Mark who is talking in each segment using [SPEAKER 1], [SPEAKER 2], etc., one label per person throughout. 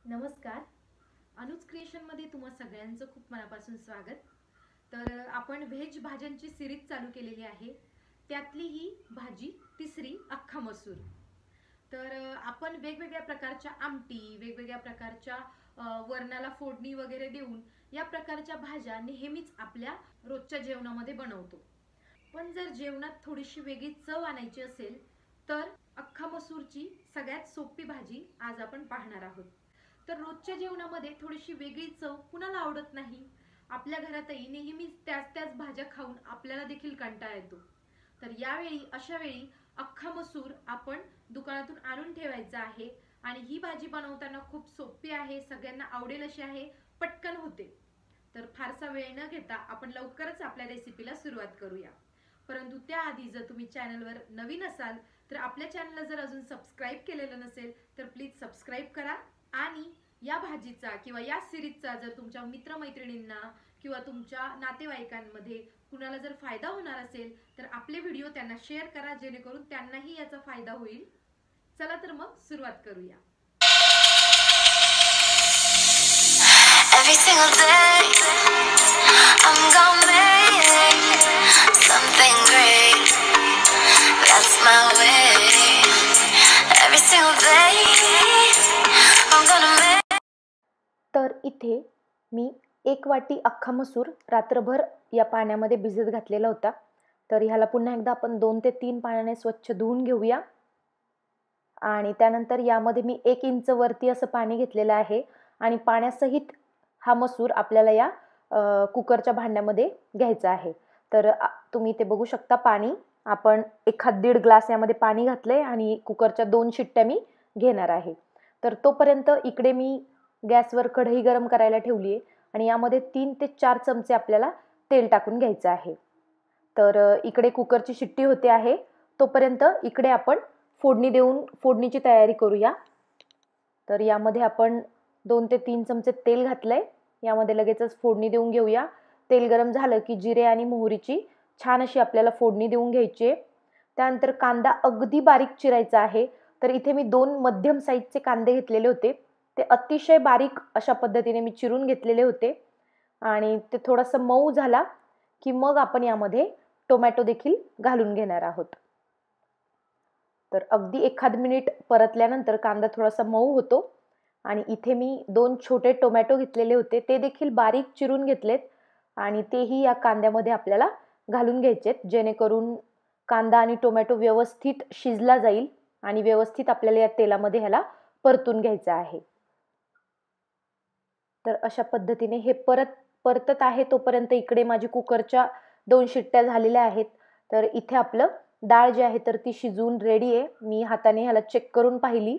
[SPEAKER 1] नमस्कार. अनुज क्रिएशनमध्ये तुम्हा सगळ्यांचं खूप मनापासून स्वागत. तर आपण व्हेज भाज्यांची सिरीज चालू केलेली आहे. त्यातली ही भाजी तिसरी अख्खा मसूर. तर आपण वेगवेगळ्या प्रकारच्या आमटी, वेगवेगळ्या प्रकारच्या वरणाला फोडणी वगैरे देऊन या प्रकारच्या भाज्या नेहमीच आपल्या रोजच्या जेवणामध्ये बनवतो. पण जर जेवणात थोडीशी वेगळी चव आणायची असेल तर अख्खा मसूरची सगळ्यात सोपी भाजी आज आपण पाहणार आहोत. तर रोजच्या जेवणामध्ये थोडीशी वेगळी चव कुणाला आवडत नाही. आपल्या घरातही नेहमीच त्याच त्याच भाज्या खाऊन आपल्याला देखील कंटाळा येतो. तर यावेळी अशा वेळी अख्खा मसूर आपण दुकानातून आणून ठेवायचा आहे आणि ही भाजी बनवताना खूप सोपी आहे, सगळ्यांना आवडेल अशी आहे, पटकन होते. तर फारसा वेळ न घेता आपण लवकरच आपल्या रेसिपीला सुरुवात करूया. परंतु त्याआधी जर तुम्ही चॅनलवर नवीन असाल तर आपल्या चॅनलला जर अजून सबस्क्राईब केलेलं नसेल तर प्लीज सबस्क्राईब करा आणि या भाजीचा किंवा या सिरीजचा जर तुमच्या मित्रमैत्रिणींना किंवा तुमच्या नातेवाईकांमध्ये कुणाला जर फायदा होणार असेल तर आपले व्हिडिओ त्यांना शेअर करा, जेणेकरून त्यांनाही याचा फायदा होईल. चला तर मग सुरुवात करूया.
[SPEAKER 2] Every single day, I'm gonna make something great. That's my way. Every single day, I'm gonna make.
[SPEAKER 3] तर इथे मी 1 वाटी अख्खा मसूर रात्रभर या पाण्यामध्ये भिजत घातलेला होता. तर ह्याला पुन्हा एकदा आपण 2 ते 3 पाण्याने स्वच्छ धुवून घेऊया. आणि त्यानंतर यामध्ये मी 1 इंच वरती असं पाणी घेतलेलं आहे आणि पाण्यासहित हा मसूर आपल्याला या कुकरच्या भांड्यामध्ये घ्यायचा आहे. तर तुम्ही ते बघू शकता, पाणी आपण 1-1.5 ग्लास यामध्ये पाणी घातलंय आणि कुकरच्या 2 शिट्ट्या मी घेणार आहे. तर तोपर्यंत इकडे मी गॅसवर कढई गरम करायला ठेवली आहे आणि यामध्ये 3 ते 4 चमचे आपल्याला तेल टाकून घ्यायचं आहे. तर इकडे कुकरची शिट्टी होते आहे, तोपर्यंत इकडे आपण फोडणी देऊन फोडणीची तयारी करूया. तर यामध्ये आपण 2 ते 3 चमचे तेल घातलंय. यामध्ये लगेचच फोडणी देऊन घेऊया. तेल गरम झालं की जिरे आणि मोहरीची छान अशी आपल्याला फोडणी देऊन घ्यायची आहे. त्यानंतर कांदा अगदी बारीक चिरायचा आहे. तर इथे मी 2 मध्यम साईजचे कांदे घेतलेले होते. ते अतिशय बारीक अशा पद्धतीने मी चिरून घेतलेले होते आणि ते थोडंसं मऊ झाला की मग आपण यामध्ये टोमॅटो देखील घालून घेणार आहोत. तर अगदी 1 मिनिट परतल्यानंतर कांदा थोडासा मऊ होतो आणि इथे मी 2 छोटे टोमॅटो घेतलेले होते, ते देखील बारीक चिरून घेतलेत आणि तेही या कांद्यामध्ये आपल्याला घालून घ्यायचेत, जेणेकरून कांदा आणि टोमॅटो व्यवस्थित शिजला जाईल आणि व्यवस्थित आपल्याला या तेलामध्ये ह्याला परतून घ्यायचं आहे. तर अशा पद्धतीने हे परतत आहे तोपर्यंत इकडे माझी कुकरच्या 2 शिट्ट्या झालेल्या आहेत. तर इथे आपलं डाळ जी आहे तर ती शिजून रेडी आहे. मी हाताने ह्याला चेक करून पाहिली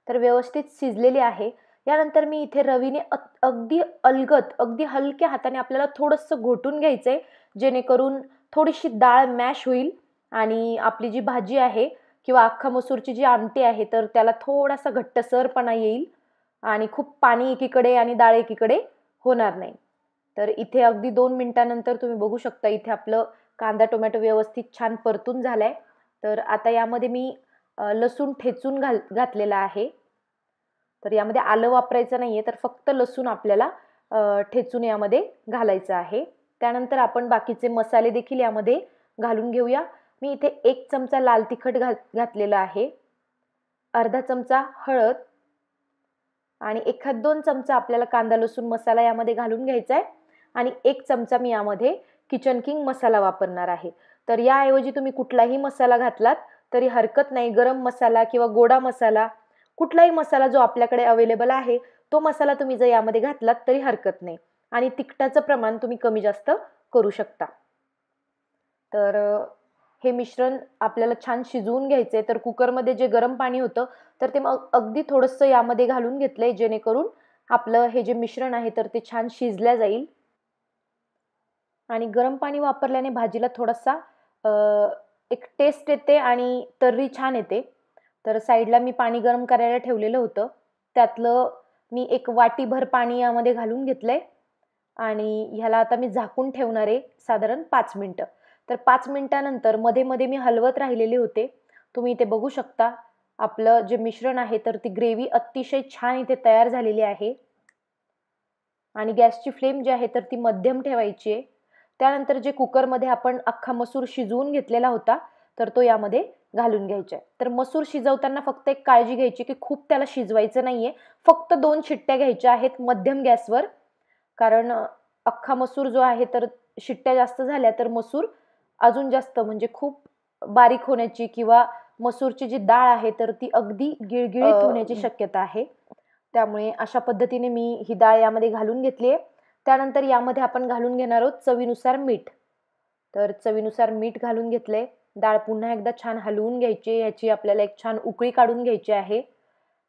[SPEAKER 3] तर व्यवस्थित शिजलेली आहे. यानंतर मी इथे रवीने अगदी अलगद, अगदी हलक्या हाताने आपल्याला थोडंसं घोटून घ्यायचं आहे, जेणेकरून थोडीशी डाळ मॅश होईल आणि आपली जी भाजी आहे किंवा अख्खा मसूरची जी आमटी आहे तर त्याला थोडासा घट्टसरपणा येईल आणि खूप पाणी एकीकडे आणि डाळ एकीकडे होणार नाही. तर इथे अगदी 2 मिनिटानंतर तुम्ही बघू शकता, इथे आपलं कांदा टोमॅटो व्यवस्थित छान परतून झालाय. तर आता यामध्ये मी लसूण ठेचून घातलेला आहे. तर यामध्ये आलं वापरायचं नाहीये, तर फक्त लसूण आपल्याला ठेचून यामध्ये घालायचं आहे. त्यानंतर आपण बाकीचे मसाले देखील यामध्ये घालून घेऊया. मी इथे 1 चमचा लाल तिखट घातलेला आहे, अर्धा चमचा हळद आणि 1-2 चमचा आपल्याला कांदा लसूण मसाला यामध्ये घालून घ्यायचा आहे आणि 1 चमचा मी यामध्ये किचन किंग मसाला वापरणार आहे. तर याऐवजी तुम्ही कुठलाही मसाला घातलात तरी हरकत नाही. गरम मसाला किंवा गोडा मसाला, कुठलाही मसाला जो आपल्याकडे अवेलेबल आहे तो मसाला तुम्ही जर यामध्ये घातलात तरी हरकत नाही आणि तिखटाचं प्रमाण तुम्ही कमी जास्त करू शकता. तर हे मिश्रण आपल्याला छान शिजवून घ्यायचंय. तर कुकरमध्ये जे गरम पाणी होतं तर ते मग अगदी थोडंसं यामध्ये घालून घेतलंय, जेणेकरून आपलं हे जे मिश्रण आहे तर ते छान शिजल्या जाईल. आणि गरम पाणी वापरल्याने भाजीला थोडासा एक टेस्ट येते आणि तर्री छान येते. तर साईडला मी पाणी गरम करायला ठेवलेलं होतं, त्यातलं मी 1 वाटीभर पाणी यामध्ये घालून घेतलंय आणि ह्याला आता मी झाकून ठेवणार आहे साधारण 5 मिनिटं. तर 5 मिनिटानंतर मध्ये मध्ये मी हलवत राहिलेले होते. तुम्ही इथे बघू शकता आपलं जे मिश्रण आहे तर ती ग्रेव्ही अतिशय छान इथे तयार झालेली आहे. आणि गॅसची फ्लेम जी आहे तर ती मध्यम ठेवायची आहे. त्यानंतर जे कुकरमध्ये आपण अख्खा मसूर शिजवून घेतलेला होता तर तो यामध्ये घालून घ्यायचा आहे. तर मसूर शिजवताना फक्त एक काळजी घ्यायची की खूप त्याला शिजवायचं नाहीये, फक्त 2 शिट्ट्या घ्यायच्या आहेत मध्यम गॅसवर. कारण अख्खा मसूर जो आहे तर शिट्ट्या जास्त झाल्या तर मसूर अजून जास्त म्हणजे खूप बारीक होण्याची किंवा मसूरची जी डाळ आहे तर ती अगदी गिळगिळीत होण्याची शक्यता आहे. त्यामुळे अशा पद्धतीने मी ही डाळ यामध्ये घालून घेतली आहे. त्यानंतर यामध्ये आपण घालून घेणार आहोत चवीनुसार मीठ. तर चवीनुसार मीठ घालून घेतले. डाळ पुन्हा एकदा छान हलवून घ्यायची. याची आपल्याला एक छान उकळी काढून घ्यायची आहे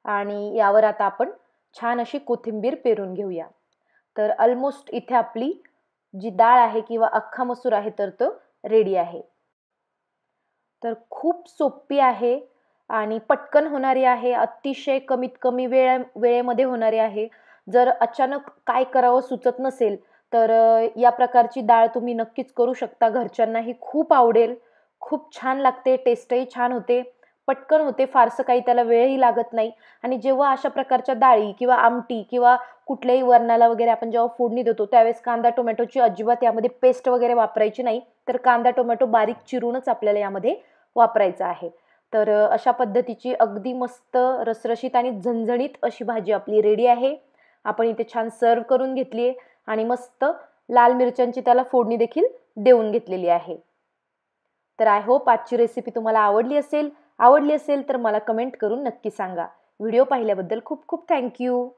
[SPEAKER 3] आणि यावर आता आपण छान अशी कोथिंबीर पेरून घेऊया. तर ऑलमोस्ट इथे आपली जी डाळ आहे किंवा अख्खा मसूर आहे तर तो रेडी आहे. तर खूप सोपी आहे आणि पटकन होणारी आहे. अतिशय कमीत कमी वेळेमध्ये होणारी आहे. जर अचानक काय करावं सुचत नसेल तर या प्रकारची डाळ तुम्ही नक्कीच करू शकता. घरच्यांनाही खूप आवडेल. खूप छान लागते, टेस्टही छान होते, पटकन होते, फारसं काही त्याला वेळही लागत नाही. आणि जेव्हा अशा प्रकारच्या डाळी किंवा आमटी किंवा कुठल्याही वरणाला वगैरे आपण जेव्हा फोडणी देतो त्यावेळेस कांदा टोमॅटोची अजिबात यामध्ये पेस्ट वगैरे वापरायची नाही. तर कांदा टोमॅटो बारीक चिरूनच आपल्याला यामध्ये वापरायचा आहे. तर अशा पद्धतीची अगदी मस्त रसरशीत आणि झणझणीत अशी भाजी आपली रेडी आहे. आपण इथे छान सर्व करून घेतली आहे आणि मस्त लाल मिरच्यांची त्याला फोडणी देखील देऊन घेतलेली आहे. तर आय होप आजची रेसिपी तुम्हाला आवडली असेल तर मला कमेंट करून नक्की सांगा. व्हिडिओ पाहिल्याबद्दल खूप खूप थँक्यू.